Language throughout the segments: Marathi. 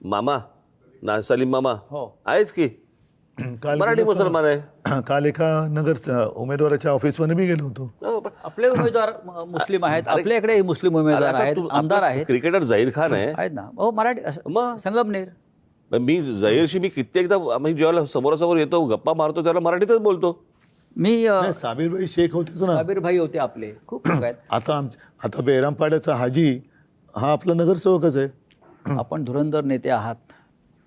मामा ना सलीम मामा हो. आहेच की काल मराठी मुसलमान आहे. काल एका नगर उमेदवाराच्या ऑफिसमध्ये मी गेलो होतो. हो, पण आपले उमेदवार मुस्लिम आहेत, आपल्या इकडे मुस्लिम उमेदवार आता आहेत, आमदार आपला आहेत क्रिकेटर झहीर खान आहे. आहेत ना. हो, मराठी मग? संगमनेर. मी झहीरशी मी कित्येकदा आम्ही जेव्हा समोरासमोर येतो गप्पा मारतो त्याला मराठीतच बोलतो. मी नाही, साबीरभाई शेख होतेच ना. साबीर भाई होते आपले, खूप लोक आहेत. आता बेरामपाड्याचा हाजी हा आपला नगरसेवकच आहे. आपण धुरंधर नेते आहात.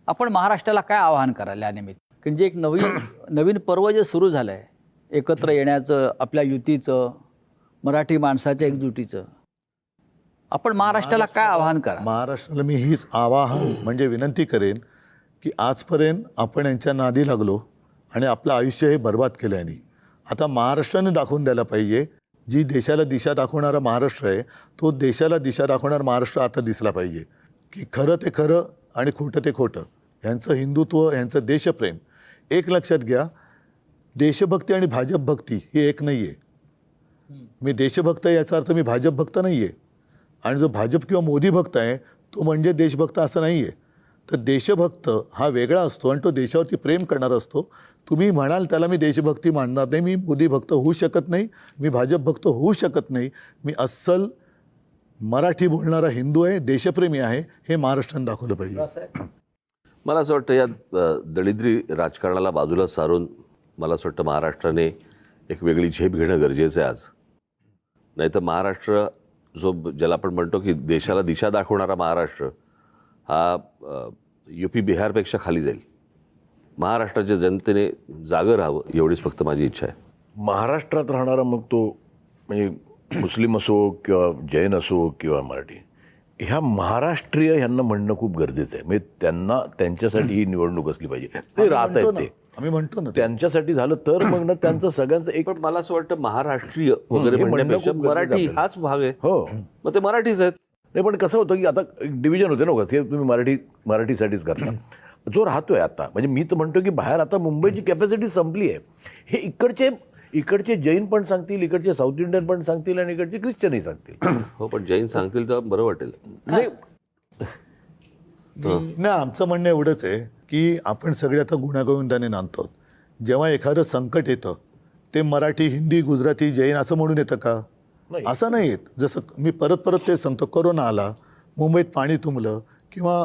आपण महाराष्ट्राला काय आवाहन कराल यानिमित्त, की जे एक नवीन पर्व जे सुरू झालं आहे, एकत्र येण्याचं, आपल्या युतीचं, मराठी माणसाच्या एकजुटीचं, आपण महाराष्ट्राला काय आवाहन करा? महाराष्ट्राला मी हीच आवाहन म्हणजे विनंती करेन की आजपर्यंत आपण यांच्या नादी लागलो आणि आपलं आयुष्य हे बर्बाद केलं यांनी. आता महाराष्ट्राने दाखवून द्यायला पाहिजे. जी देशाला दिशा दाखवणारा महाराष्ट्र आहे तो देशाला दिशा दाखवणारा महाराष्ट्र आता दिसला पाहिजे की खरं ते खरं आणि खोटं ते खोटं. यांचं हिंदुत्व, यांचं देशप्रेम. एक लक्षात घ्या, देशभक्ती आणि भाजप भक्ती ही एक नाही आहे. मी देशभक्त आहे याचा अर्थ मी भाजप भक्त नाही आहे, आणि जो भाजप किंवा मोदी भक्त आहे तो म्हणजे देशभक्त असं नाही आहे. तर देशभक्त हा वेगळा असतो आणि तो देशावरती प्रेम करणारा असतो. तुम्ही म्हणाल त्याला मी देशभक्ती मानणार नाही, मी मोदी भक्त होऊ शकत नाही, मी भाजप भक्त होऊ शकत नाही, मी अस्सल मराठी बोलणारा हिंदू आहे, देशप्रेमी आहे, हे महाराष्ट्राने दाखवलं पाहिजे. मला असं वाटतं या दळिद्री राजकारणाला बाजूला सारून मला असं वाटतं महाराष्ट्राने एक वेगळी झेप घेणं गरजेचं आहे आज. नाही तर महाराष्ट्र जो ज्याला आपण म्हणतो की देशाला दिशा दाखवणारा महाराष्ट्र हा UP बिहारपेक्षा खाली जाईल. महाराष्ट्राच्या जनतेने जागं राहावं एवढीच फक्त माझी इच्छा आहे. महाराष्ट्रात राहणारा मग तो म्हणजे मुस्लिम असो किंवा जैन असो किंवा मराठी, ह्या महाराष्ट्रीय ह्यांना म्हणणं खूप गरजेचं आहे. म्हणजे त्यांना त्यांच्यासाठी ही निवडणूक असली पाहिजे. ते राहत आहेत ते, आम्ही म्हणतो ना, त्यांच्यासाठी झालं तर मग ना त्यांचं सगळ्यांचं एक. पण मला असं वाटतं महाराष्ट्रीय वगैरे हे म्हणणं म्हणण्यापेक्षा खूप गरजेचं मराठी आहे. हाच भाग आहे. हो, मग ते मराठीच आहेत. नाही पण कसं होतं की आता डिव्हिजन होते ना का, ते तुम्ही मराठीसाठीच करता. जो राहतोय आता, म्हणजे मी तर म्हणतो की बाहेर आता मुंबईची कॅपॅसिटी संपली आहे. हे इकडचे जैन पण सांगतील, इकडचे साऊथ इंडियन पण सांगतील आणि इकडचे ख्रिश्चनही सांगतील. हो, पण जैन सांगतील तर बरं वाटेल. नाही, आमचं म्हणणं एवढंच आहे की आपण सगळे आता गुण्यागोविंदाने नांदतो. जेव्हा एखादं संकट येतं ते मराठी, हिंदी, गुजराती, जैन असं म्हणून येतं का? असं नाही येत. जसं मी परत तेच सांगतो, कोरोना आला, मुंबईत पाणी तुंबलं किंवा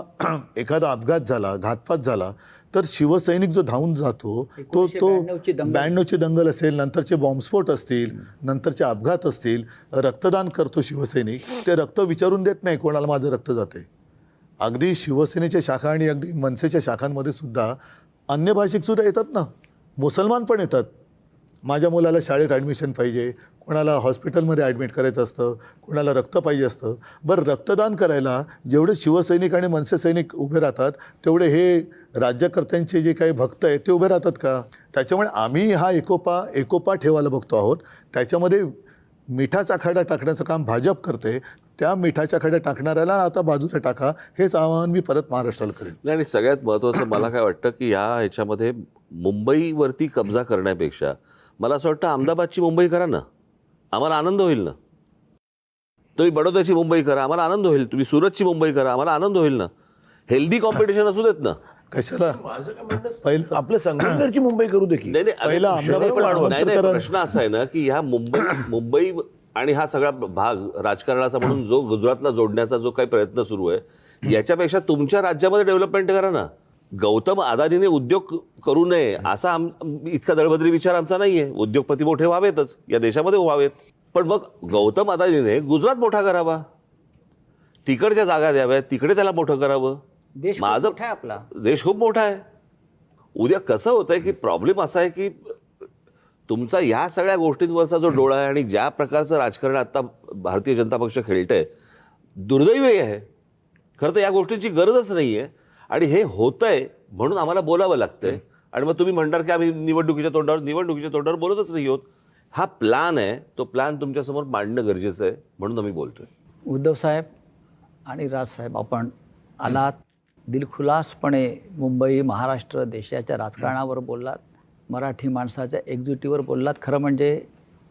एखादा अपघात झाला, घातपात झाला, तर शिवसैनिक जो धावून जातो तो 92ची दंगल असेल, नंतरचे बॉम्बस्फोट असतील, नंतरचे अपघात असतील, रक्तदान करतो शिवसैनिक. ते रक्त विचारून देत नाही कोणाला माझं रक्त जाते. अगदी शिवसेनेच्या शाखा आणि अगदी मनसेच्या शाखांमध्ये सुद्धा अन्य भाषिकसुद्धा येतात ना, मुसलमान पण येतात. माझ्या मुलाला शाळेत ॲडमिशन पाहिजे, कोणाला हॉस्पिटलमध्ये ॲडमिट करायचं असतं, कोणाला रक्त पाहिजे असतं. बरं, रक्तदान करायला जेवढे शिवसैनिक आणि मनसे सैनिक उभे राहतात तेवढे हे राज्यकर्त्यांचे जे काही भक्त आहेत ते उभे राहतात का? त्याच्यामुळे आम्ही हा एकोपा ठेवायला बघतो आहोत. त्याच्यामध्ये मिठाचा खडा टाकण्याचं काम भाजप करते. त्या मिठाच्या खड्या टाकणाऱ्याला आता बाजूला टाका, हेच आवाहन मी परत महाराष्ट्राला करेन. नाही, आणि सगळ्यात महत्त्वाचं मला काय वाटतं की ह्याच्यामध्ये मुंबईवरती कब्जा करण्यापेक्षा मला असं वाटतं अहमदाबादची मुंबई करा ना, आम्हाला आनंद होईल ना. तुम्ही बडोद्याची मुंबई करा, आम्हाला आनंद होईल. तुम्ही सुरतची मुंबई करा, आम्हाला आनंद होईल ना. हेल्दी कॉम्पिटिशन असू देत ना. कशाला पहिलं आपलं संगमनेरची मुंबई करू दे की. पहिला अहमदाबाद. नाही, प्रश्न असा आहे ना की ह्या मुंबई आणि हा सगळा भाग राजकारणाचा म्हणून जो गुजरातला जोडण्याचा जो काही प्रयत्न सुरू आहे, याच्यापेक्षा तुमच्या राज्यामध्ये डेव्हलपमेंट करा ना. गौतम अदानीने उद्योग करू नये असा इतका दळभद्री विचार आमचा नाही आहे. उद्योगपती मोठे व्हावेतच, या देशामध्ये व्हावेत. पण मग गौतम अदानीने गुजरात मोठा करावा, तिकडच्या जागा द्याव्यात, तिकडे त्याला मोठं करावं. माझं आपला देश खूप मोठा आहे. उद्या कसं होतंय की प्रॉब्लेम असा आहे की तुमचा ह्या सगळ्या गोष्टींवरचा जो डोळा आहे आणि ज्या प्रकारचं राजकारण आता भारतीय जनता पक्ष खेळतंय, दुर्दैवी आहे. खरं तर या गोष्टींची गरजच नाही आहे आणि हे होतंय म्हणून आम्हाला बोलावं लागतंय. आणि मग तुम्ही म्हणणार की आम्ही निवडणुकीच्या तोंडावर बोलतच नाही आहोत. हा प्लॅन आहे, तो प्लॅन तुमच्यासमोर मांडणं गरजेचं आहे म्हणून आम्ही बोलतोय. उद्धव साहेब आणि राजसाहेब, आपण आलात, दिलखुलासपणे मुंबई, महाराष्ट्र, देशाच्या राजकारणावर बोललात, मराठी माणसाच्या एकजुटीवर बोललात. खरं म्हणजे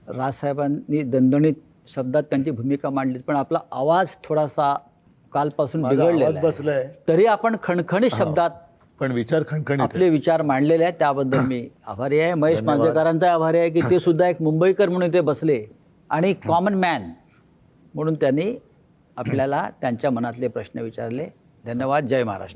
राजसाहेबांनी दणदणीत शब्दात त्यांची भूमिका मांडली, पण आपला आवाज थोडासा कालपासून माझा आवाज बिघडलेला आहे. बसलाय तरी आपण खणखणीत शब्दात पण विचार खणखणीत आहे. आपले विचार मांडलेले आहेत, त्याबद्दल मी आभारी आहे. महेश मांजरेकरांचा आभारी आहे की ते सुद्धा एक मुंबईकर म्हणून ते बसले आणि कॉमन मॅन म्हणून त्यांनी आपल्याला त्यांच्या मनातले प्रश्न विचारले. धन्यवाद. जय महाराष्ट्र.